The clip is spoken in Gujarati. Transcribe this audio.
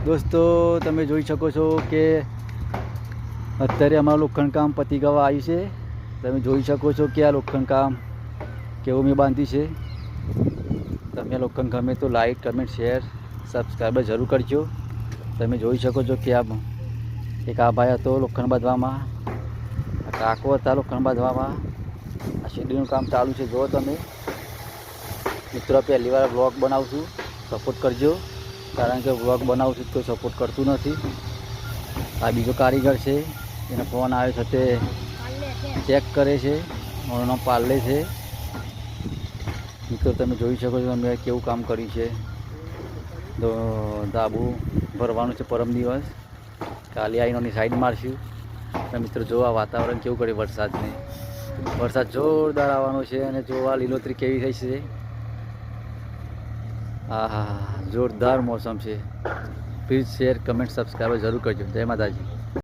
દોસ્તો તમે જોઈ શકો છો કે અત્યારે અમારું લોખંડ કામ પતી ગવા આવ્યું છે. તમે જોઈ શકો છો કે આ લોખંડ કામ કેવું મેં બાંધ્યું છે. તમે લોખંડ ગમે તો લાઈક કમેન્ટ શેર સબસ્ક્રાઈબર જરૂર કરજો. તમે જોઈ શકો છો કે એક આ ભાઈ હતો લોખંડ બાંધવામાં, આ કાકો હતા લોખંડ બાંધવામાં. આ શેરડીનું કામ ચાલુ છે. જો તમે મિત્રો પહેલી વાર વ્લોગ બનાવું છું, સપોર્ટ કરજો, કારણ કે વ્લોગ બનાવું છું તો સપોર્ટ કરતું નથી. આ બીજો કારીગર છે, એનો ફોન આવ્યો છે તે ચેક કરે છે. મારું નામ પાર્લે છે. મિત્રો તમે જોઈ શકો છો અમે કેવું કામ કર્યું છે. તો ધાબુ ભરવાનું છે પરમ દિવસ, કાલે આવીને સાઈડ મારશું. તો મિત્રો જો આ વાતાવરણ કેવું કરે વરસાદને, વરસાદ જોરદાર આવવાનો છે અને જોવા લીલોતરી કેવી થઈ છે. હા, જોરદાર મોસમ છે. પ્લીઝ શેર કમેન્ટ સબસ્ક્રાઈબ જરૂર કરજો. જય માતાજી.